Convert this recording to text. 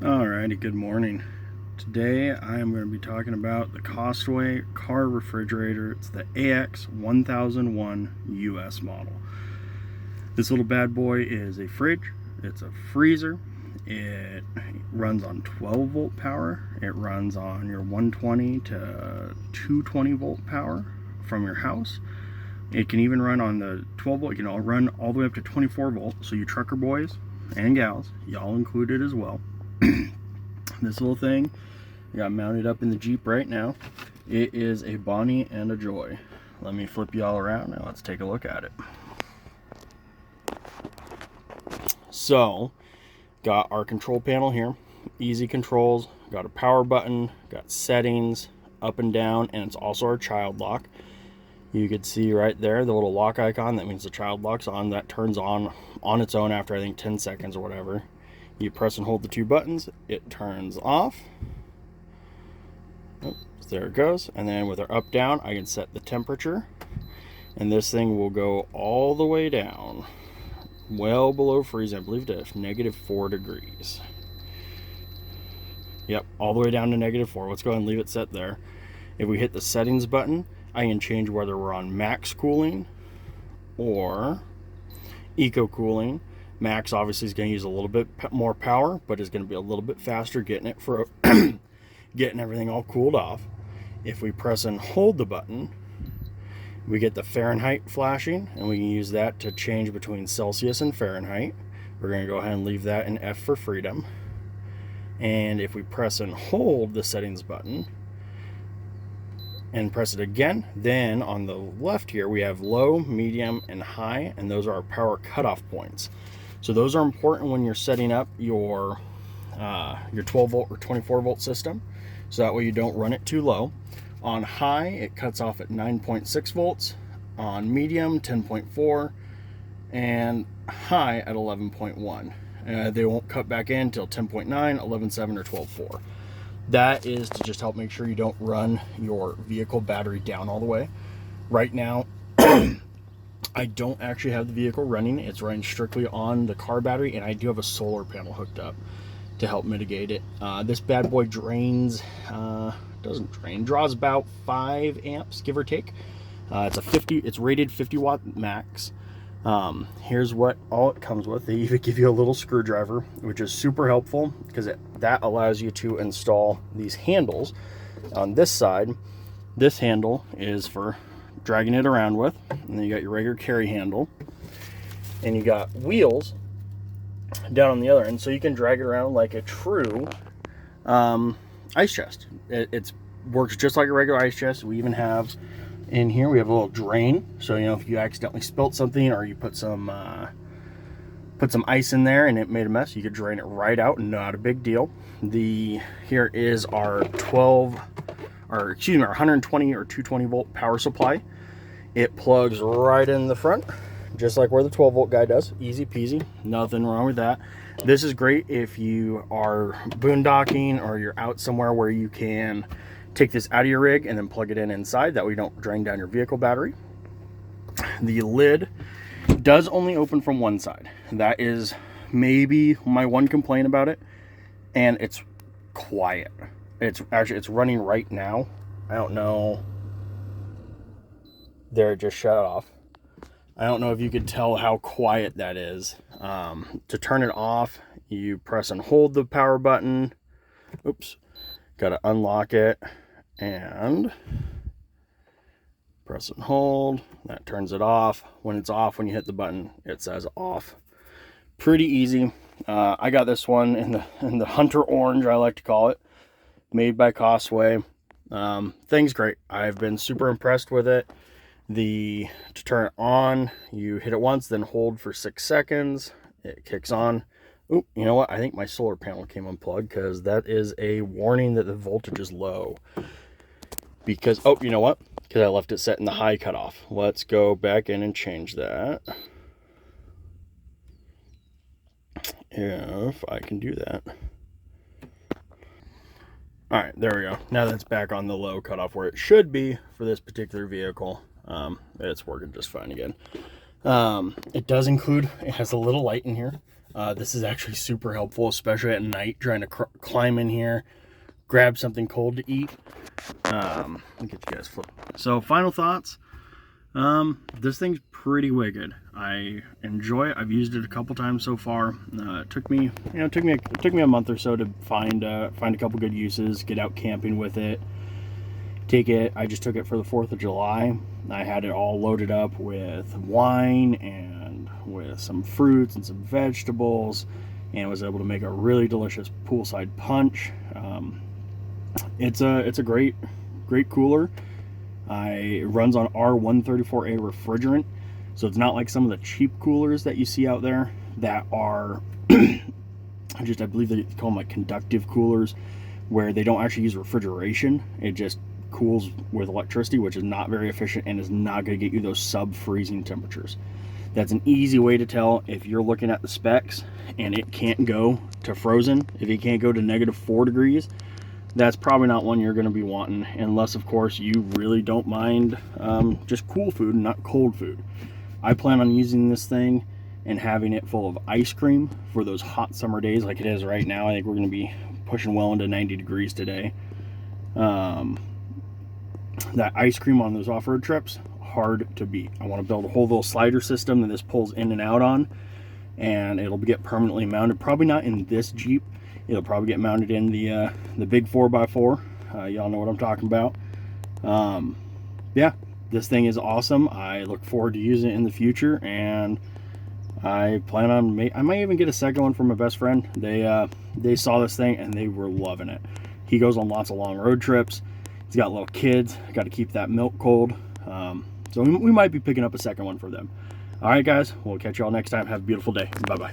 Alrighty, good morning. Today I am going to be talking about the Costway car refrigerator. It's the AX10001US model. This little bad boy is a fridge, it's a freezer, it runs on 12 volt power, it runs on your 120 to 220 volt power from your house. It can even run on the 12 volt, it can run all the way up to 24 volt, so you trucker boys and gals, y'all included as well. This little thing I got mounted up in the Jeep right now. It is a Bonnie and a joy. Let me flip you all around and let's take a look at it. So, got our control panel here, easy controls, got a power button, got settings, up and down, and it's also our child lock. You can see right there the little lock icon, that means the child lock's on. That turns on its own after I think 10 seconds or whatever. You press and hold the two buttons, it turns off. Oops, there it goes. And then with our up down, I can set the temperature, and this thing will go all the way down, well below freezing. I believe to -4 degrees. Yep, all the way down to -4. Let's go ahead and leave it set there. If we hit the settings button, I can change whether we're on max cooling or eco cooling. Max obviously is going to use a little bit more power, but is going to be a little bit faster getting it for getting everything all cooled off. If we press and hold the button, we get the Fahrenheit flashing, and we can use that to change between Celsius and Fahrenheit. We're going to go ahead and leave that in F for freedom. And if we press and hold the settings button and press it again, then on the left here we have low, medium, and high, and those are our power cutoff points. So those are important when you're setting up your 12 volt or 24 volt system, so that way you don't run it too low. On high, it cuts off at 9.6 volts. On medium, 10.4, and high at 11.1. They won't cut back in until 10.9, 11.7, or 12.4. That is to just help make sure you don't run your vehicle battery down all the way. Right now, I don't actually have the vehicle running. It's running strictly on the car battery, and I do have a solar panel hooked up to help mitigate it. This bad boy draws about 5 amps, give or take. It's rated 50 watt max. Here's what all it comes with. They even give you a little screwdriver, which is super helpful because that allows you to install these handles. On this side, this handle is for dragging it around with, and then you got your regular carry handle, and you got wheels down on the other end, so you can drag it around like a true ice chest. It works just like a regular ice chest. We even have in here, we have a little drain, so if you accidentally spilt something or you put some ice in there and it made a mess, you could drain it right out, not a big deal. Here is our 120 or 220 volt power supply. It plugs right in the front, just like where the 12 volt guy does. Easy peasy, nothing wrong with that. This is great if you are boondocking or you're out somewhere where you can take this out of your rig and then plug it in inside. That way you don't drain down your vehicle battery. The lid does only open from one side. That is maybe my one complaint about it, and it's quiet. It's running right now. I don't know. There, it just shut off. I don't know if you could tell how quiet that is. To turn it off, you press and hold the power button. Oops. Got to unlock it and press and hold. That turns it off. When it's off, when you hit the button, it says off. Pretty easy. I got this one in the Hunter Orange, I like to call it, made by Costway. Thing's great. I've been super impressed with it. To turn it on, you hit it once, then hold for 6 seconds. It kicks on. Oop, you know what? I think my solar panel came unplugged, because that is a warning that the voltage is low. Because, oh, you know what? Because I left it set in the high cutoff. Let's go back in and change that. If I can do that. All right, there we go. Now that's back on the low cutoff where it should be for this particular vehicle. It's working just fine again. It has a little light in here. This is actually super helpful, especially at night, trying to climb in here, grab something cold to eat. Let me get you guys flipped. So final thoughts. This thing's pretty wicked. I enjoy it. I've used it a couple times so far. It took me a month or so to find a couple good uses, get out camping with it. I just took it for the 4th of July. I had it all loaded up with wine and with some fruits and some vegetables, and was able to make a really delicious poolside punch. It's a great cooler. It runs on R134A refrigerant, so it's not like some of the cheap coolers that you see out there that are I believe they call them like conductive coolers, where they don't actually use refrigeration. It just cools with electricity, which is not very efficient and is not going to get you those sub-freezing temperatures. That's an easy way to tell if you're looking at the specs and it can't go to frozen. If it can't go to -4 degrees, that's probably not one you're going to be wanting, unless of course you really don't mind just cool food and not cold food. I plan on using this thing and having it full of ice cream for those hot summer days like it is right now. I think we're going to be pushing well into 90 degrees today. That ice cream on those off-road trips, hard to beat. I want to build a whole little slider system that this pulls in and out on, and it'll get permanently mounted. Probably not in this Jeep. It'll probably get mounted in the big 4x4. Y'all know what I'm talking about. Yeah, this thing is awesome. I look forward to using it in the future, and I plan on I might even get a second one from my best friend. They saw this thing and they were loving it. He goes on lots of long road trips. He's got little kids. Got to keep that milk cold. So we might be picking up a second one for them. All right, guys. We'll catch you all next time. Have a beautiful day. Bye-bye.